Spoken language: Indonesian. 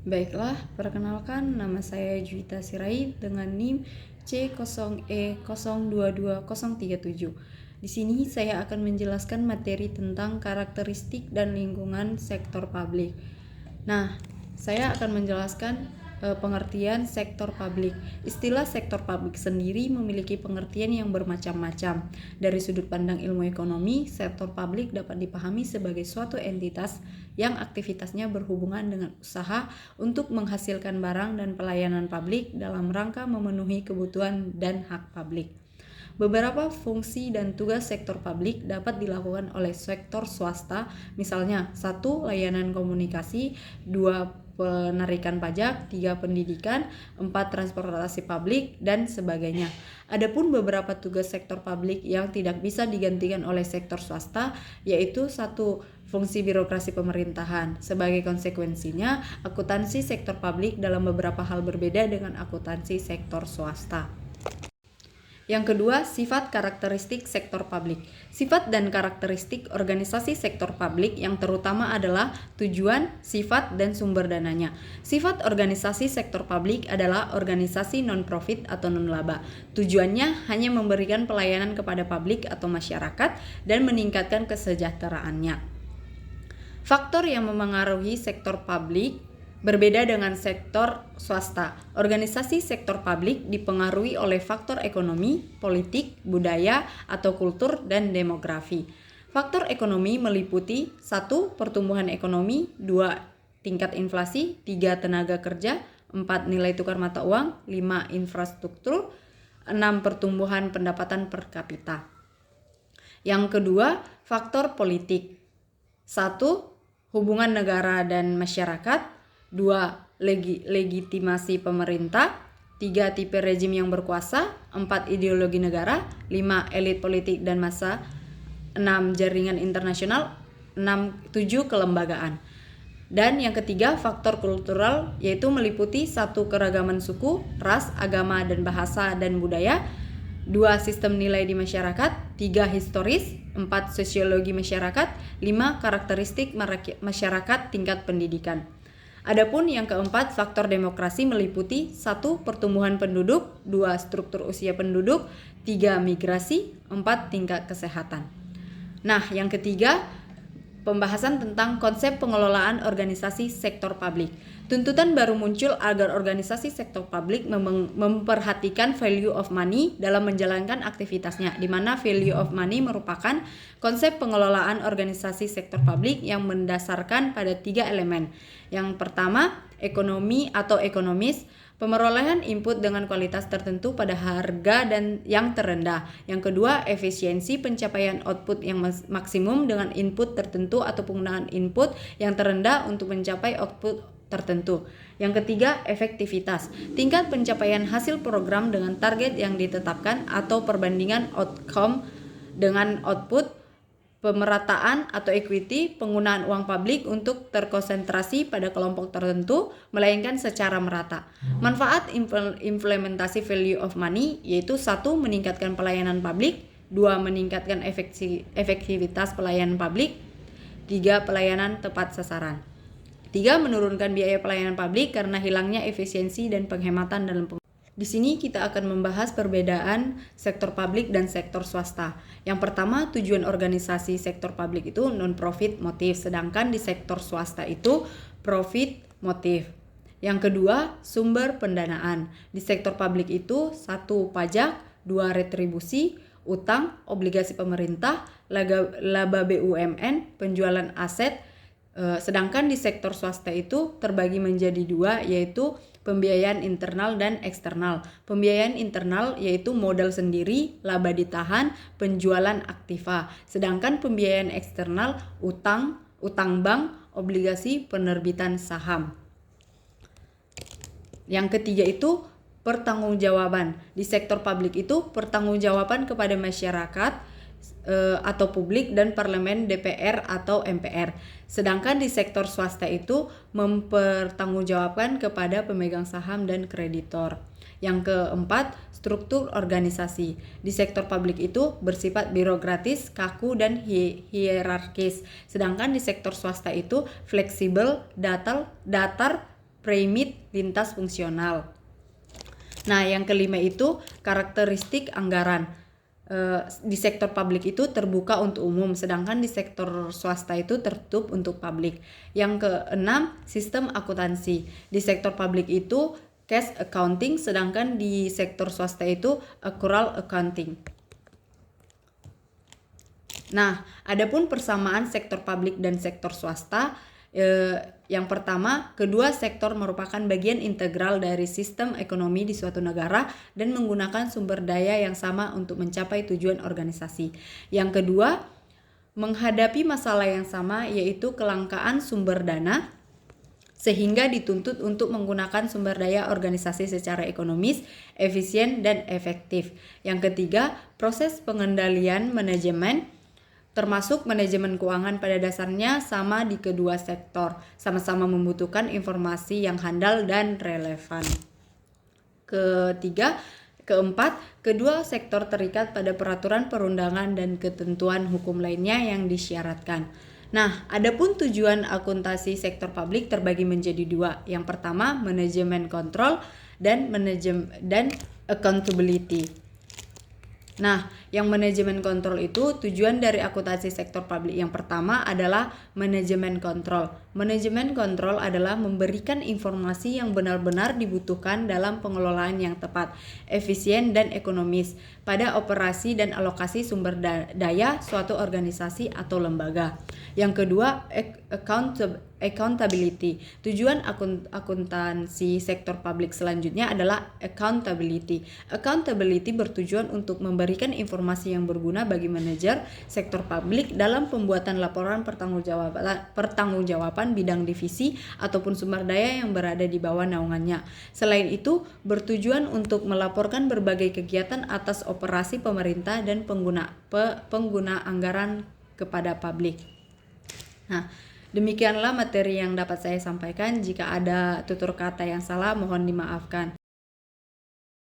Baiklah, perkenalkan nama saya Juwita Sirait dengan NIM C0E022037. Di sini saya akan menjelaskan materi tentang karakteristik dan lingkungan sektor publik. Nah, saya akan menjelaskan pengertian sektor publik. Istilah sektor publik sendiri memiliki pengertian yang bermacam-macam. Dari sudut pandang ilmu ekonomi, sektor publik dapat dipahami sebagai suatu entitas yang aktivitasnya berhubungan dengan usaha untuk menghasilkan barang dan pelayanan publik dalam rangka memenuhi kebutuhan dan hak publik. Beberapa fungsi dan tugas sektor publik dapat dilakukan oleh sektor swasta, misalnya 1. Layanan komunikasi, 2. Penarikan pajak, 3. Pendidikan, 4. Transportasi publik, dan sebagainya. Adapun beberapa tugas sektor publik yang tidak bisa digantikan oleh sektor swasta, yaitu 1. Fungsi birokrasi pemerintahan. Sebagai konsekuensinya, akuntansi sektor publik dalam beberapa hal berbeda dengan akuntansi sektor swasta. Yang kedua, sifat karakteristik sektor publik. Sifat dan karakteristik organisasi sektor publik yang terutama adalah tujuan, sifat, dan sumber dananya. Sifat organisasi sektor publik adalah organisasi non-profit atau non-laba. Tujuannya hanya memberikan pelayanan kepada publik atau masyarakat dan meningkatkan kesejahteraannya. Faktor yang memengaruhi sektor publik berbeda dengan sektor swasta. Organisasi sektor publik dipengaruhi oleh faktor ekonomi, politik, budaya, atau kultur, dan demografi. Faktor ekonomi meliputi 1. Pertumbuhan ekonomi, 2. Tingkat inflasi, 3. Tenaga kerja, 4. Nilai tukar mata uang, 5. Infrastruktur, 6. Pertumbuhan pendapatan per kapita. Yang kedua, faktor politik. 1. Hubungan negara dan masyarakat, 2. Legitimasi pemerintah, 3. Tipe rejim yang berkuasa, 4. Ideologi negara, 5. Elit politik dan massa, 6. Jaringan internasional, 7. Kelembagaan. Dan yang ketiga, faktor kultural, yaitu meliputi 1. Keragaman suku, ras, agama, dan bahasa dan budaya, 2. Sistem nilai di masyarakat, 3. Historis, 4. Sosiologi masyarakat, 5. Karakteristik masyarakat tingkat pendidikan. Adapun yang keempat, faktor demokrasi meliputi 1. Pertumbuhan penduduk, 2. Struktur usia penduduk, 3. Migrasi, 4. Tingkat kesehatan. Nah, yang ketiga, pembahasan tentang konsep pengelolaan organisasi sektor publik. Tuntutan baru muncul agar organisasi sektor publik memperhatikan value of money dalam menjalankan aktivitasnya, di mana value of money merupakan konsep pengelolaan organisasi sektor publik yang mendasarkan pada 3 elemen. Yang pertama, ekonomi atau ekonomis, pemerolehan input dengan kualitas tertentu pada harga dan yang terendah. Yang kedua, efisiensi pencapaian output yang maksimum dengan input tertentu atau penggunaan input yang terendah untuk mencapai output tertentu. Yang ketiga, efektivitas, tingkat pencapaian hasil program dengan target yang ditetapkan atau perbandingan outcome dengan output. Pemerataan atau equity, penggunaan uang publik untuk terkonsentrasi pada kelompok tertentu, melainkan secara merata. Manfaat implementasi value of money yaitu 1. Meningkatkan pelayanan publik, 2. Meningkatkan efektivitas pelayanan publik, 3. Pelayanan tepat sasaran, 3. Menurunkan biaya pelayanan publik karena hilangnya efisiensi dan penghematan dalam Di sini kita akan membahas perbedaan sektor publik dan sektor swasta. Yang pertama, tujuan organisasi sektor publik itu non-profit motif, sedangkan di sektor swasta itu profit motif. Yang kedua, sumber pendanaan. Di sektor publik itu 1. Pajak, 2. Retribusi, utang, obligasi pemerintah, laba BUMN, penjualan aset. Sedangkan di sektor swasta itu terbagi menjadi 2, yaitu pembiayaan internal dan eksternal. Pembiayaan internal yaitu modal sendiri, laba ditahan, penjualan aktiva. Sedangkan pembiayaan eksternal utang bank, obligasi, penerbitan saham. Yang ketiga itu pertanggungjawaban. Di sektor publik itu pertanggungjawaban kepada masyarakat atau publik dan parlemen, DPR atau MPR. Sedangkan di sektor swasta itu mempertanggungjawabkan kepada pemegang saham dan kreditor. Yang keempat, struktur organisasi. Di sektor publik itu bersifat birokratis, kaku, dan hierarkis. Sedangkan di sektor swasta itu fleksibel, datar, pyramid lintas fungsional. Nah, yang kelima itu karakteristik anggaran. Di sektor publik itu terbuka untuk umum, sedangkan di sektor swasta itu tertutup untuk publik. Yang keenam, sistem akuntansi. Di sektor publik itu cash accounting, sedangkan di sektor swasta itu accrual accounting. Nah, adapun persamaan sektor publik dan sektor swasta, yang pertama, kedua sektor merupakan bagian integral dari sistem ekonomi di suatu negara dan menggunakan sumber daya yang sama untuk mencapai tujuan organisasi. Yang kedua, menghadapi masalah yang sama, yaitu kelangkaan sumber dana, sehingga dituntut untuk menggunakan sumber daya organisasi secara ekonomis, efisien, dan efektif. Yang ketiga, proses pengendalian manajemen, termasuk manajemen keuangan pada dasarnya sama di kedua sektor, sama-sama membutuhkan informasi yang handal dan relevan. Keempat, kedua sektor terikat pada peraturan perundangan dan ketentuan hukum lainnya yang disyaratkan. Nah, adapun tujuan akuntansi sektor publik terbagi menjadi dua. Yang pertama, manajemen kontrol dan accountability. Nah, yang manajemen kontrol itu tujuan dari akuntansi sektor publik yang pertama adalah manajemen kontrol. Manajemen kontrol adalah memberikan informasi yang benar-benar dibutuhkan dalam pengelolaan yang tepat, efisien, dan ekonomis pada operasi dan alokasi sumber daya suatu organisasi atau lembaga. Yang kedua, accountability. Tujuan akuntansi sektor publik selanjutnya adalah accountability. Accountability bertujuan untuk memberikan informasi yang berguna bagi manajer sektor publik dalam pembuatan laporan pertanggungjawaban bidang divisi ataupun sumber daya yang berada di bawah naungannya. Selain itu, bertujuan untuk melaporkan berbagai kegiatan atas operasi pemerintah dan pengguna anggaran kepada publik. Nah, demikianlah materi yang dapat saya sampaikan. Jika ada tutur kata yang salah, mohon dimaafkan.